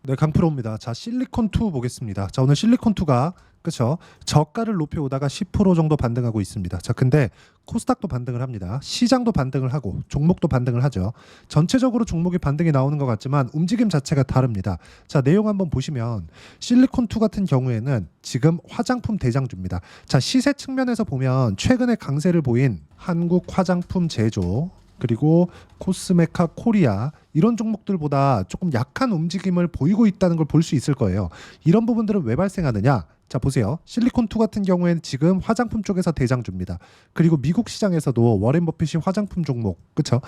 네, 강프로입니다. 자, 실리콘2 보겠습니다. 자, 오늘 실리콘2가 그쵸? 저가를 높여오다가 10% 정도 반등하고 있습니다. 자, 근데 코스닥도 반등을 합니다. 시장도 반등을 하고 종목도 반등을 하죠. 전체적으로 종목이 반등이 나오는 것 같지만 움직임 자체가 다릅니다. 자, 내용 한번 보시면 실리콘2 같은 경우에는 지금 화장품 대장주입니다. 자, 시세 측면에서 보면 최근에 강세를 보인 한국 화장품 제조 그리고 코스메카 코리아 이런 종목들보다 조금 약한 움직임을 보이고 있다는 걸 볼 수 있을 거예요. 이런 부분들은 왜 발생하느냐? 자, 보세요. 실리콘2 같은 경우에는 지금 화장품 쪽에서 대장주입니다. 그리고 미국 시장에서도 워렌 버핏이 화장품 종목, 그쵸?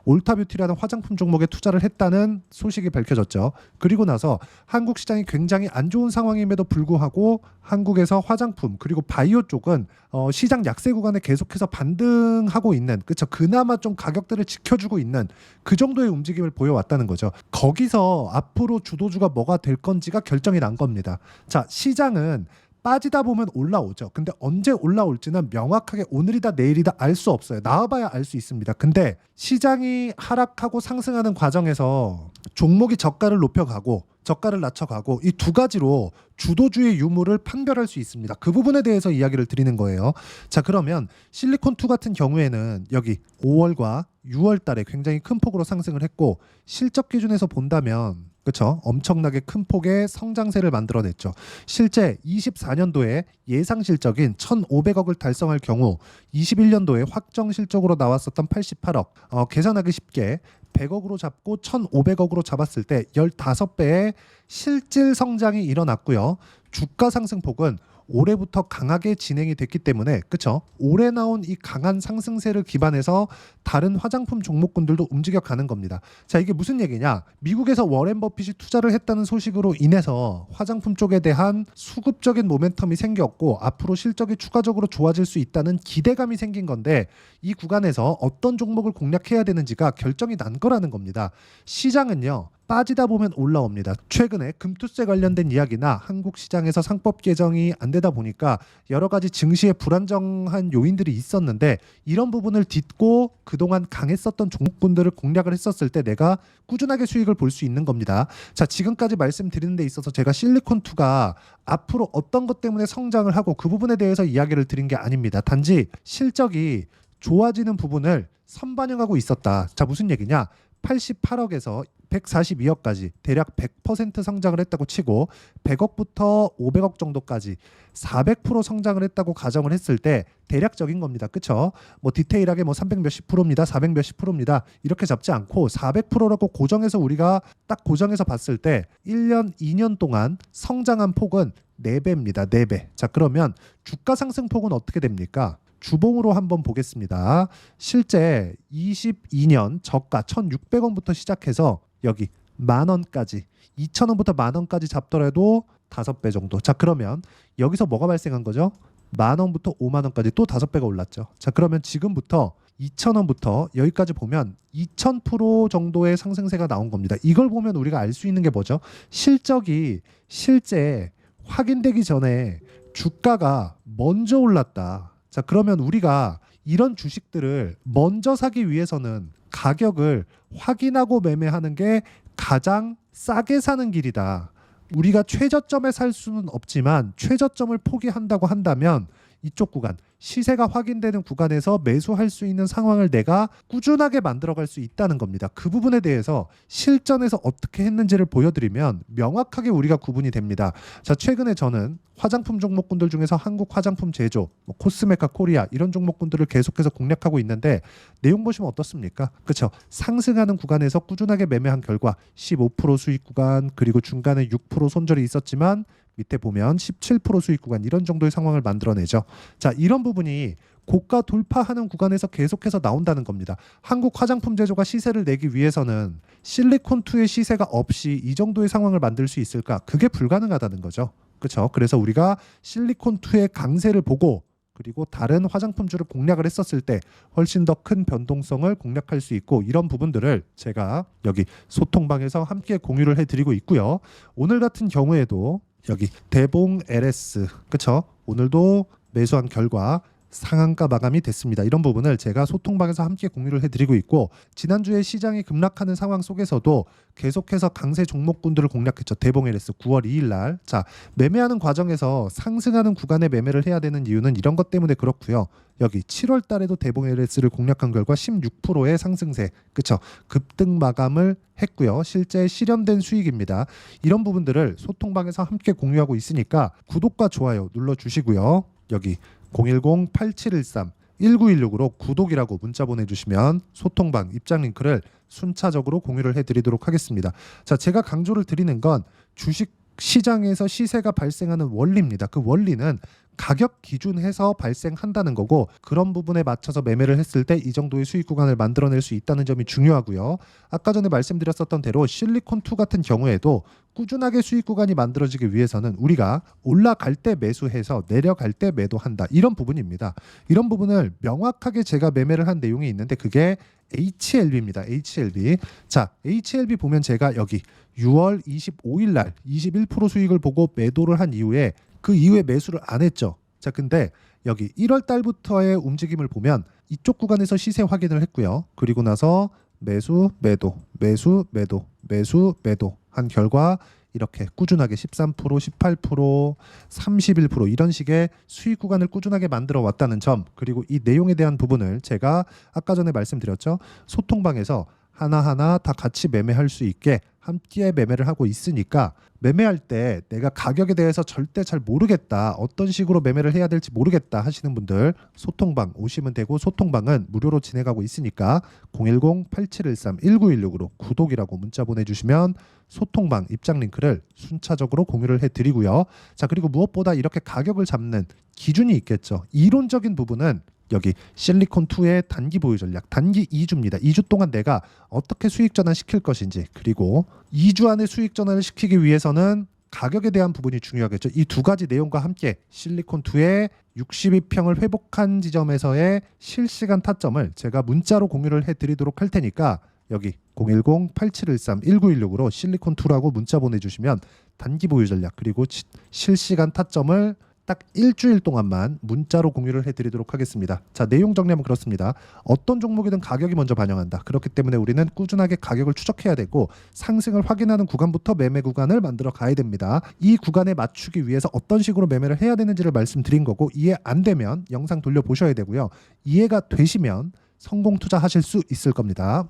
올타뷰티라는 화장품 종목에 투자를 했다는 소식이 밝혀졌죠. 그리고 나서 한국 시장이 굉장히 안 좋은 상황임에도 불구하고 한국에서 화장품 그리고 바이오 쪽은 시장 약세 구간에 계속해서 반등하고 있는, 그쵸? 그나마 좀 가격대를 지켜주고 있는 그 정도의 움직임을 보여왔다는 거죠. 거기서 앞으로 주도주가 뭐가 될 건지가 결정이 난 겁니다. 자, 시장은 빠지다 보면 올라오죠. 근데 언제 올라올지는 명확하게 오늘이다 내일이다 알 수 없어요. 나와봐야 알 수 있습니다. 근데 시장이 하락하고 상승하는 과정에서 종목이 저가를 높여가고 저가를 낮춰가고 이 두 가지로 주도주의 유무를 판별할 수 있습니다. 그 부분에 대해서 이야기를 드리는 거예요. 자, 그러면 실리콘2 같은 경우에는 여기 5월과 6월 달에 굉장히 큰 폭으로 상승을 했고 실적 기준에서 본다면 그렇죠. 엄청나게 큰 폭의 성장세를 만들어냈죠. 실제 24년도에 예상 실적인 1,500억을 달성할 경우 21년도에 확정 실적으로 나왔었던 88억 계산하기 쉽게 100억으로 잡고 1,500억으로 잡았을 때 15배의 실질 성장이 일어났고요. 주가 상승폭은 올해부터 강하게 진행이 됐기 때문에 그쵸? 올해 나온 이 강한 상승세를 기반해서 다른 화장품 종목군들도 움직여 가는 겁니다. 자, 이게 무슨 얘기냐? 미국에서 워렌 버핏이 투자를 했다는 소식으로 인해서 화장품 쪽에 대한 수급적인 모멘텀이 생겼고 앞으로 실적이 추가적으로 좋아질 수 있다는 기대감이 생긴 건데 이 구간에서 어떤 종목을 공략해야 되는지가 결정이 난 거라는 겁니다. 시장은요. 빠지다 보면 올라옵니다. 최근에 금투세 관련된 이야기나 한국 시장에서 상법 개정이 안 되다 보니까 여러 가지 증시에 불안정한 요인들이 있었는데 이런 부분을 딛고 그동안 강했었던 종목군들을 공략을 했었을 때 내가 꾸준하게 수익을 볼 수 있는 겁니다. 자, 지금까지 말씀드리는 데 있어서 제가 실리콘2가 앞으로 어떤 것 때문에 성장을 하고 그 부분에 대해서 이야기를 드린 게 아닙니다. 단지 실적이 좋아지는 부분을 선반영하고 있었다. 자, 무슨 얘기냐? 88억에서 142억까지 대략 100% 성장을 했다고 치고 100억부터 500억 정도까지 400% 성장을 했다고 가정을 했을 때 대략적인 겁니다. 그쵸? 뭐 디테일하게 뭐 300 몇십 프로입니다. 400 몇십 프로입니다. 이렇게 잡지 않고 400%라고 고정해서 우리가 딱 고정해서 봤을 때 1년, 2년 동안 성장한 폭은 4배입니다. 4배. 자, 그러면 주가 상승 폭은 어떻게 됩니까? 주봉으로 한번 보겠습니다. 실제 22년 저가 1,600원부터 시작해서 여기 만원까지 2,000원부터 만원까지 잡더라도 5배 정도. 자, 그러면 여기서 뭐가 발생한 거죠? 만원부터 5만원까지 또 5배가 올랐죠. 자, 그러면 지금부터 2,000원부터 여기까지 보면 2,000% 정도의 상승세가 나온 겁니다. 이걸 보면 우리가 알 수 있는 게 뭐죠? 실적이 실제 확인되기 전에 주가가 먼저 올랐다. 자, 그러면 우리가 이런 주식들을 먼저 사기 위해서는 가격을 확인하고 매매하는 게 가장 싸게 사는 길이다. 우리가 최저점에 살 수는 없지만 최저점을 포기한다고 한다면 이쪽 구간, 시세가 확인되는 구간에서 매수할 수 있는 상황을 내가 꾸준하게 만들어갈 수 있다는 겁니다. 그 부분에 대해서 실전에서 어떻게 했는지를 보여드리면 명확하게 우리가 구분이 됩니다. 자, 최근에 저는 화장품 종목군들 중에서 한국 화장품 제조, 뭐 코스메카 코리아 이런 종목군들을 계속해서 공략하고 있는데 내용 보시면 어떻습니까? 그렇죠? 상승하는 구간에서 꾸준하게 매매한 결과 15% 수익 구간 그리고 중간에 6% 손절이 있었지만 밑에 보면 17% 수익 구간 이런 정도의 상황을 만들어내죠. 자, 이런 부분이 고가 돌파하는 구간에서 계속해서 나온다는 겁니다. 한국 화장품 제조가 시세를 내기 위해서는 실리콘2의 시세가 없이 이 정도의 상황을 만들 수 있을까? 그게 불가능하다는 거죠. 그렇죠? 그래서 우리가 실리콘2의 강세를 보고 그리고 다른 화장품주를 공략을 했었을 때 훨씬 더 큰 변동성을 공략할 수 있고 이런 부분들을 제가 여기 소통방에서 함께 공유를 해드리고 있고요. 오늘 같은 경우에도 여기 대봉 LS 그쵸? 오늘도 매수한 결과 상한가 마감이 됐습니다. 이런 부분을 제가 소통방에서 함께 공유를 해드리고 있고, 지난주에 시장이 급락하는 상황 속에서도 계속해서 강세 종목군들을 공략했죠. 대봉 LS 9월 2일 날. 자, 매매하는 과정에서 상승하는 구간에 매매를 해야 되는 이유는 이런 것 때문에 그렇고요. 여기 7월 달에도 대봉 LS를 공략한 결과 16%의 상승세, 그쵸? 급등 마감을 했고요. 실제 실현된 수익입니다. 이런 부분들을 소통방에서 함께 공유하고 있으니까 구독과 좋아요 눌러주시고요. 여기 010-8713-1916으로 구독이라고 문자 보내주시면 소통방 입장 링크를 순차적으로 공유를 해드리도록 하겠습니다. 자, 제가 강조를 드리는 건 주식 시장에서 시세가 발생하는 원리입니다. 그 원리는 가격 기준해서 발생한다는 거고, 그런 부분에 맞춰서 매매를 했을 때 이 정도의 수익 구간을 만들어낼 수 있다는 점이 중요하고요. 아까 전에 말씀드렸었던 대로 실리콘2 같은 경우에도 꾸준하게 수익 구간이 만들어지기 위해서는 우리가 올라갈 때 매수해서 내려갈 때 매도한다, 이런 부분입니다. 이런 부분을 명확하게 제가 매매를 한 내용이 있는데 그게 HLB입니다. HLB. 자, HLB 보면 제가 여기 6월 25일 날 21% 수익을 보고 매도를 한 이후에 그 이후에 매수를 안 했죠. 자, 근데 여기 1월 달부터의 움직임을 보면 이쪽 구간에서 시세 확인을 했고요. 그리고 나서 매수, 매도, 매수, 매도, 매수, 매도 한 결과 이렇게 꾸준하게 13%, 18%, 31% 이런 식의 수익 구간을 꾸준하게 만들어 왔다는 점, 그리고 이 내용에 대한 부분을 제가 아까 전에 말씀드렸죠. 소통방에서 하나하나 다 같이 매매할 수 있게 함께 매매를 하고 있으니까, 매매할 때 내가 가격에 대해서 절대 잘 모르겠다, 어떤 식으로 매매를 해야 될지 모르겠다 하시는 분들 소통방 오시면 되고, 소통방은 무료로 진행하고 있으니까 010-8713-1916으로 구독이라고 문자 보내주시면 소통방 입장 링크를 순차적으로 공유를 해드리고요. 자, 그리고 무엇보다 이렇게 가격을 잡는 기준이 있겠죠. 이론적인 부분은 여기 실리콘2의 단기 보유 전략, 단기 2주입니다. 2주 동안 내가 어떻게 수익 전환 시킬 것인지, 그리고 2주 안에 수익 전환을 시키기 위해서는 가격에 대한 부분이 중요하겠죠. 이 두 가지 내용과 함께 실리콘2의 62평을 회복한 지점에서의 실시간 타점을 제가 문자로 공유를 해드리도록 할 테니까 여기 010-8713-1916으로 실리콘2라고 문자 보내주시면 단기 보유 전략 그리고 실시간 타점을 딱 일주일 동안만 문자로 공유를 해드리도록 하겠습니다. 자, 내용 정리하면 그렇습니다. 어떤 종목이든 가격이 먼저 반영한다. 그렇기 때문에 우리는 꾸준하게 가격을 추적해야 되고, 상승을 확인하는 구간부터 매매 구간을 만들어 가야 됩니다. 이 구간에 맞추기 위해서 어떤 식으로 매매를 해야 되는지를 말씀드린 거고, 이해 안 되면 영상 돌려보셔야 되고요. 이해가 되시면 성공 투자하실 수 있을 겁니다.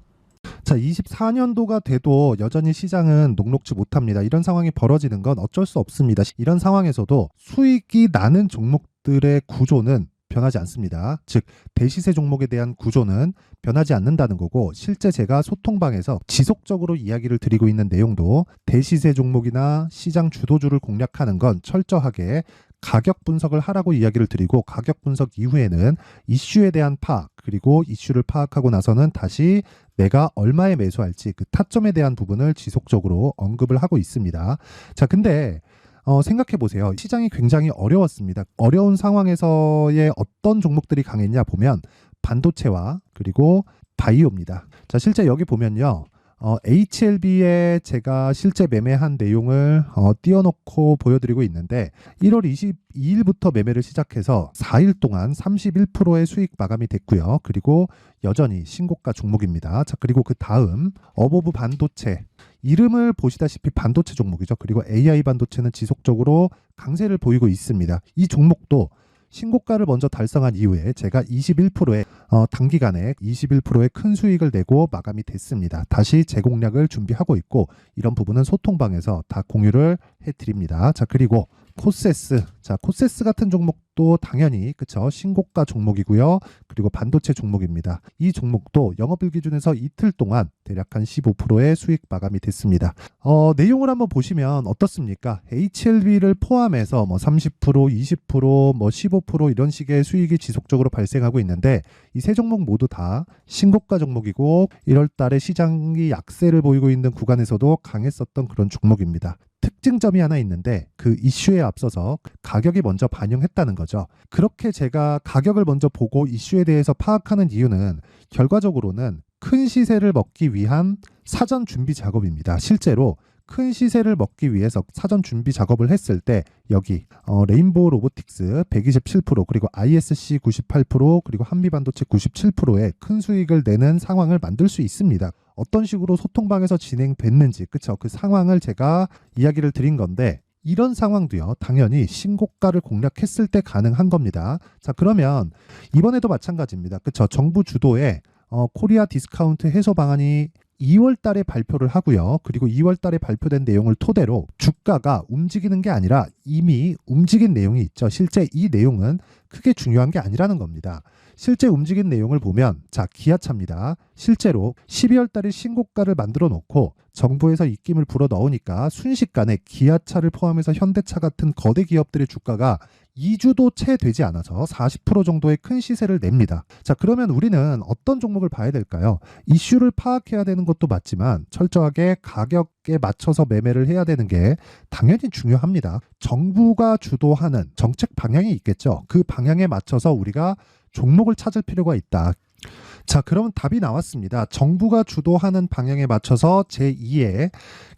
자, 24년도가 돼도 여전히 시장은 녹록지 못합니다. 이런 상황이 벌어지는 건 어쩔 수 없습니다. 이런 상황에서도 수익이 나는 종목들의 구조는 변하지 않습니다. 즉, 대시세 종목에 대한 구조는 변하지 않는다는 거고, 실제 제가 소통방에서 지속적으로 이야기를 드리고 있는 내용도 대시세 종목이나 시장 주도주를 공략하는 건 철저하게 가격 분석을 하라고 이야기를 드리고, 가격 분석 이후에는 이슈에 대한 파악, 그리고 이슈를 파악하고 나서는 다시 내가 얼마에 매수할지 그 타점에 대한 부분을 지속적으로 언급을 하고 있습니다. 자, 근데 생각해 보세요. 시장이 굉장히 어려웠습니다. 어려운 상황에서의 어떤 종목들이 강했냐 보면 반도체와 그리고 바이오입니다. 자, 실제 여기 보면요. HLB에 제가 실제 매매한 내용을 띄워놓고 보여드리고 있는데, 1월 22일부터 매매를 시작해서 4일 동안 31%의 수익 마감이 됐고요. 그리고 여전히 신고가 종목입니다. 자, 그리고 그 다음 어보브 반도체, 이름을 보시다시피 반도체 종목이죠. 그리고 AI 반도체는 지속적으로 강세를 보이고 있습니다. 이 종목도 신고가를 먼저 달성한 이후에 제가 21%의 단기간에 21%의 큰 수익을 내고 마감이 됐습니다. 다시 재공략을 준비하고 있고, 이런 부분은 소통방에서 다 공유를 해드립니다. 자, 그리고 코세스. 자, 코세스 같은 종목도 당연히 그쵸, 신고가 종목이고요. 그리고 반도체 종목입니다. 이 종목도 영업일 기준에서 이틀 동안 대략 한 15%의 수익 마감이 됐습니다. 내용을 한번 보시면 어떻습니까? HLB를 포함해서 뭐 30%, 20%, 뭐 15% 이런 식의 수익이 지속적으로 발생하고 있는데, 이 세 종목 모두 다 신고가 종목이고, 1월 달에 시장이 약세를 보이고 있는 구간에서도 강했었던 그런 종목입니다. 특징점이 하나 있는데, 그 이슈에 앞서서 가격이 먼저 반영했다는 거죠. 그렇게 제가 가격을 먼저 보고 이슈에 대해서 파악하는 이유는 결과적으로는 큰 시세를 먹기 위한 사전 준비 작업입니다. 실제로 큰 시세를 먹기 위해서 사전 준비 작업을 했을 때 여기 레인보우 로보틱스 127% 그리고 ISC 98% 그리고 한미반도체 97%의 큰 수익을 내는 상황을 만들 수 있습니다. 어떤 식으로 소통방에서 진행됐는지 그쵸? 그 상황을 제가 이야기를 드린 건데 이런 상황도요 당연히 신고가를 공략했을 때 가능한 겁니다. 자 그러면 이번에도 마찬가지입니다. 그쵸? 정부 주도의 코리아 디스카운트 해소 방안이 2월 달에 발표를 하고요. 그리고 2월 달에 발표된 내용을 토대로 주가가 움직이는 게 아니라 이미 움직인 내용이 있죠. 실제 이 내용은 크게 중요한 게 아니라는 겁니다. 실제 움직인 내용을 보면 자 기아차입니다. 실제로 12월 달에 신고가를 만들어 놓고 정부에서 입김을 불어 넣으니까 순식간에 기아차를 포함해서 현대차 같은 거대 기업들의 주가가 2주도 채 되지 않아서 40% 정도의 큰 시세를 냅니다. 자 그러면 우리는 어떤 종목을 봐야 될까요? 이슈를 파악해야 되는 것도 맞지만 철저하게 가격에 맞춰서 매매를 해야 되는 게 당연히 중요합니다. 정부가 주도하는 정책 방향이 있겠죠. 그 방향에 맞춰서 우리가 종목을 찾을 필요가 있다. 자, 그러면 답이 나왔습니다. 정부가 주도하는 방향에 맞춰서 제2의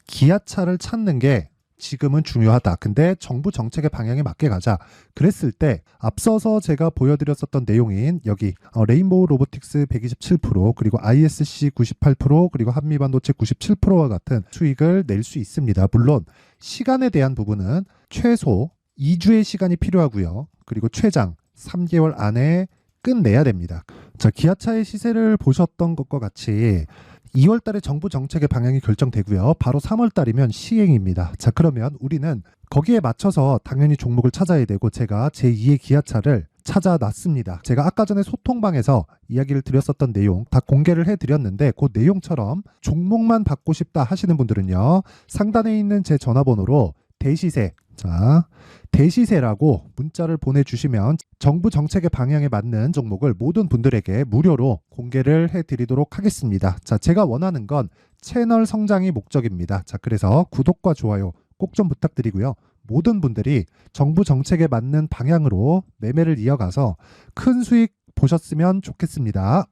기아차를 찾는 게 지금은 중요하다. 근데 정부 정책의 방향에 맞게 가자. 그랬을 때 앞서서 제가 보여드렸었던 내용인 여기 레인보우 로보틱스 127% 그리고 ISC 98% 그리고 한미반도체 97%와 같은 수익을 낼 수 있습니다. 물론 시간에 대한 부분은 최소 2주의 시간이 필요하고요. 그리고 최장 3개월 안에 끝내야 됩니다. 자, 기아차의 시세를 보셨던 것과 같이 2월 달에 정부 정책의 방향이 결정되고요. 바로 3월 달이면 시행입니다. 자, 그러면 우리는 거기에 맞춰서 당연히 종목을 찾아야 되고 제가 제2의 기아차를 찾아놨습니다. 제가 아까 전에 소통방에서 이야기를 드렸었던 내용 다 공개를 해드렸는데 그 내용처럼 종목만 받고 싶다 하시는 분들은요. 상단에 있는 제 전화번호로 대시세 자 대시세라고 문자를 보내주시면 정부 정책의 방향에 맞는 종목을 모든 분들에게 무료로 공개를 해드리도록 하겠습니다. 자, 제가 원하는 건 채널 성장이 목적입니다. 자, 그래서 구독과 좋아요 꼭 좀 부탁드리고요. 모든 분들이 정부 정책에 맞는 방향으로 매매를 이어가서 큰 수익 보셨으면 좋겠습니다.